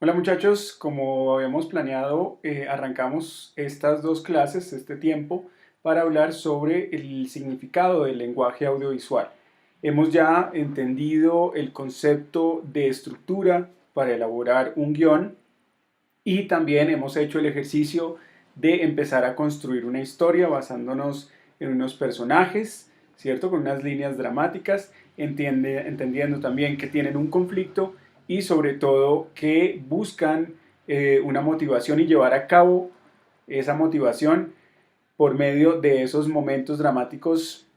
Hola muchachos, como habíamos planeado, arrancamos estas dos clases, este tiempo, para hablar sobre el significado del lenguaje audiovisual. Hemos ya entendido el concepto de estructura para elaborar un guión y también hemos hecho el ejercicio de empezar a construir una historia basándonos en unos personajes, ¿cierto? Con unas líneas dramáticas, entendiendo también que tienen un conflicto y sobre todo que buscan una motivación y llevar a cabo esa motivación por medio de esos momentos dramáticos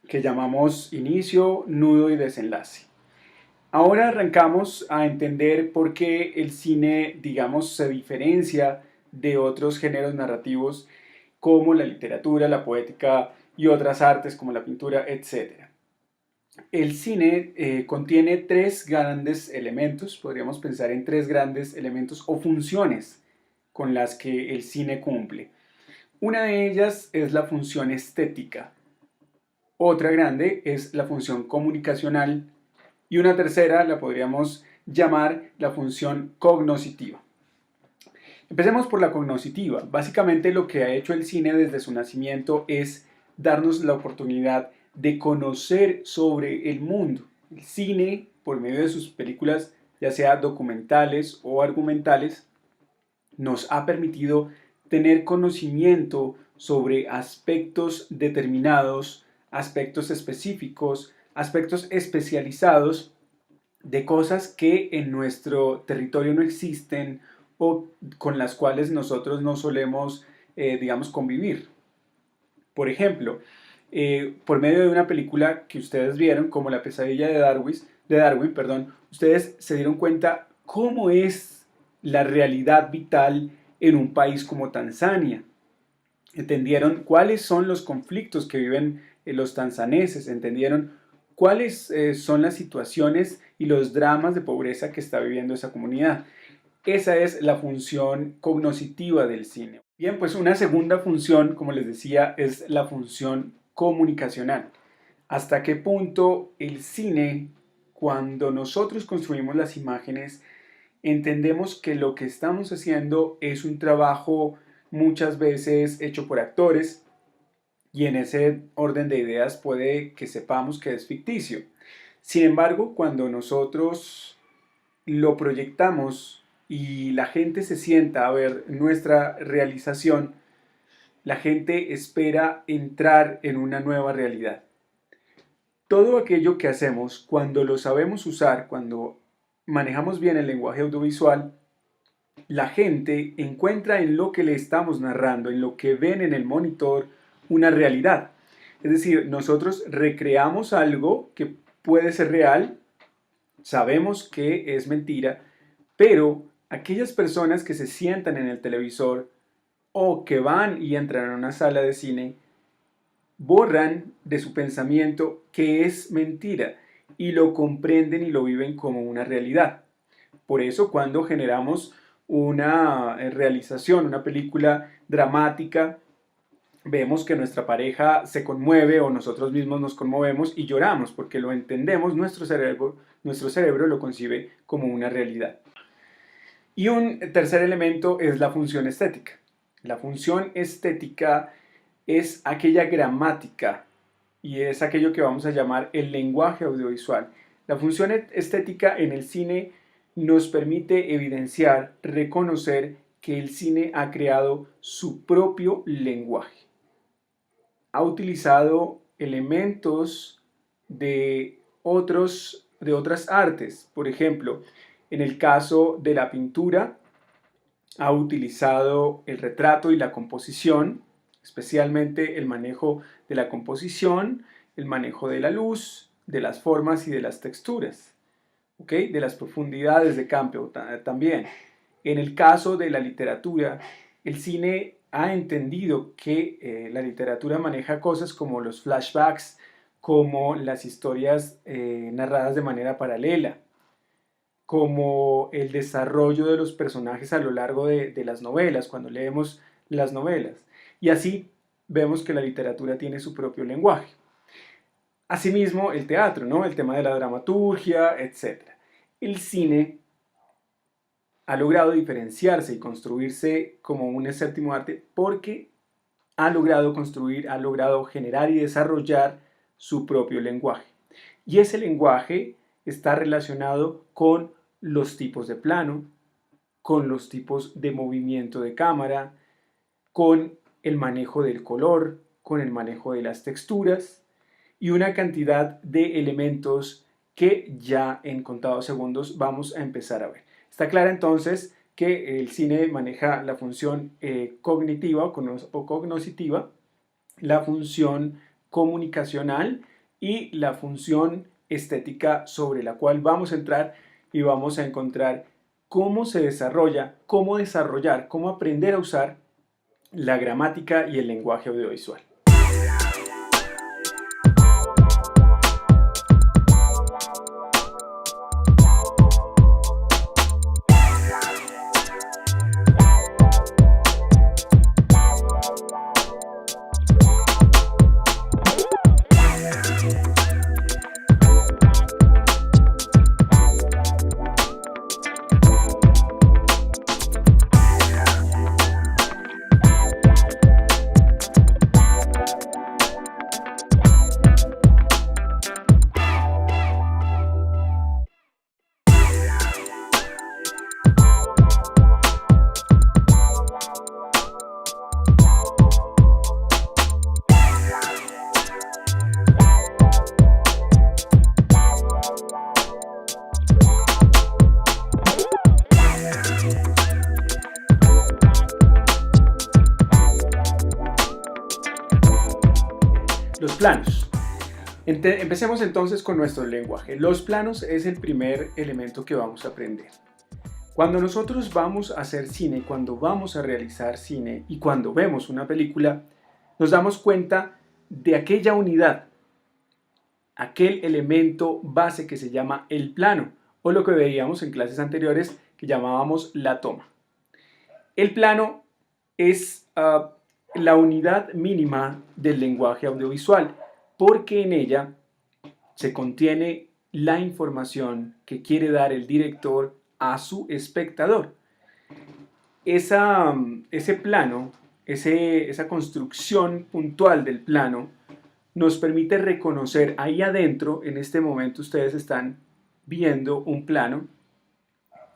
que llamamos inicio, nudo y desenlace. Ahora arrancamos a entender por qué el cine, digamos, se diferencia de otros géneros narrativos como la literatura, la poética y otras artes como la pintura, etc. El cine contiene tres grandes elementos, podríamos pensar en tres grandes elementos o funciones con las que el cine cumple. Una de ellas es la función estética, otra grande es la función comunicacional y una tercera la podríamos llamar la función cognoscitiva. Empecemos por la cognoscitiva. Básicamente lo que ha hecho el cine desde su nacimiento es darnos la oportunidad de conocer sobre el mundo. El cine, por medio de sus películas, ya sea documentales o argumentales, nos ha permitido tener conocimiento sobre aspectos determinados, aspectos específicos, aspectos especializados de cosas que en nuestro territorio no existen o con las cuales nosotros no solemos, digamos, convivir. Por ejemplo, por medio de una película que ustedes vieron, como La pesadilla de Darwin, perdón, ustedes se dieron cuenta cómo es la realidad vital en un país como Tanzania. Entendieron cuáles son los conflictos que viven los tanzaneses, entendieron cuáles son las situaciones y los dramas de pobreza que está viviendo esa comunidad. Esa es la función cognoscitiva del cine. Bien, pues una segunda función, como les decía, es la función comunicacional. ¿Hasta qué punto el cine, cuando nosotros construimos las imágenes, entendemos que lo que estamos haciendo es un trabajo muchas veces hecho por actores y en ese orden de ideas puede que sepamos que es ficticio? Sin embargo, cuando nosotros lo proyectamos y la gente se sienta a ver nuestra realización, la gente espera entrar en una nueva realidad. Todo aquello que hacemos, cuando lo sabemos usar, cuando manejamos bien el lenguaje audiovisual, la gente encuentra en lo que le estamos narrando, en lo que ven en el monitor, una realidad. Es decir, nosotros recreamos algo que puede ser real, sabemos que es mentira, pero aquellas personas que se sientan en el televisor o que van y entran a una sala de cine, borran de su pensamiento que es mentira y lo comprenden y lo viven como una realidad. Por eso cuando generamos una realización, una película dramática, vemos que nuestra pareja se conmueve o nosotros mismos nos conmovemos y lloramos porque lo entendemos, nuestro cerebro lo concibe como una realidad. Y un tercer elemento es la función estética. La función estética es aquella gramática y es aquello que vamos a llamar el lenguaje audiovisual. La función estética en el cine nos permite evidenciar, reconocer que el cine ha creado su propio lenguaje. Ha utilizado elementos de otras artes. Por ejemplo, en el caso de la pintura, ha utilizado el retrato y la composición, especialmente el manejo de la composición, el manejo de la luz, de las formas y de las texturas, ¿ok? De las profundidades de campo también. En el caso de la literatura, el cine ha entendido que la literatura maneja cosas como los flashbacks, como las historias narradas de manera paralela, como el desarrollo de los personajes a lo largo de las novelas, cuando leemos las novelas. Y así vemos que la literatura tiene su propio lenguaje. Asimismo, el teatro, ¿no? El tema de la dramaturgia, etc. El cine ha logrado diferenciarse y construirse como un séptimo arte porque ha logrado construir, ha logrado generar y desarrollar su propio lenguaje. Y ese lenguaje está relacionado con los tipos de plano, con los tipos de movimiento de cámara, con el manejo del color, con el manejo de las texturas y una cantidad de elementos que ya en contados segundos vamos a empezar a ver. Está clara entonces que el cine maneja la función cognitiva o cognoscitiva, la función comunicacional y la función estética, sobre la cual vamos a entrar y vamos a encontrar cómo se desarrolla, cómo desarrollar, cómo aprender a usar la gramática y el lenguaje audiovisual. Los planos. Empecemos entonces con nuestro lenguaje. Los planos es el primer elemento que vamos a aprender. Cuando nosotros vamos a hacer cine, cuando vamos a realizar cine y cuando vemos una película, nos damos cuenta de aquella unidad, aquel elemento base que se llama el plano, o lo que veíamos en clases anteriores que llamábamos la toma. El plano es la unidad mínima del lenguaje audiovisual, porque en ella se contiene la información que quiere dar el director a su espectador. Ese plano, esa construcción puntual del plano, nos permite reconocer ahí adentro. En este momento ustedes están viendo un plano.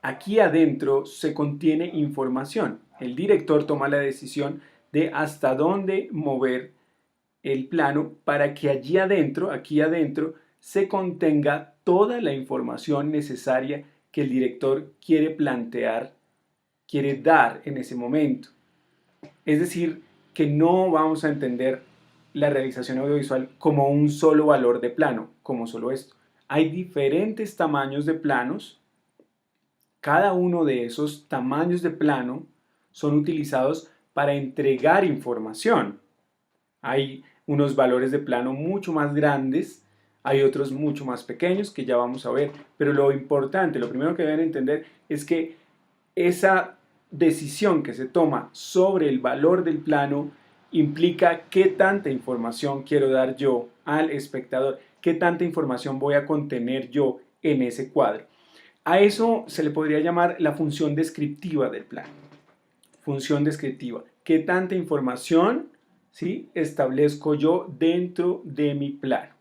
Aquí adentro se contiene información. El director toma la decisión de hasta dónde mover el plano para que allí adentro, aquí adentro, se contenga toda la información necesaria que el director quiere plantear, quiere dar en ese momento. Es decir, que no vamos a entender la realización audiovisual como un solo valor de plano, como solo esto. Hay diferentes tamaños de planos. Cada uno de esos tamaños de plano son utilizados para entregar información. Hay unos valores de plano mucho más grandes, hay otros mucho más pequeños que ya vamos a ver, pero lo importante, lo primero que deben entender es que esa decisión que se toma sobre el valor del plano implica qué tanta información quiero dar yo al espectador, qué tanta información voy a contener yo en ese cuadro. A eso se le podría llamar la función descriptiva del plano. Función descriptiva. ¿Qué tanta información, ¿sí?, establezco yo dentro de mi plano?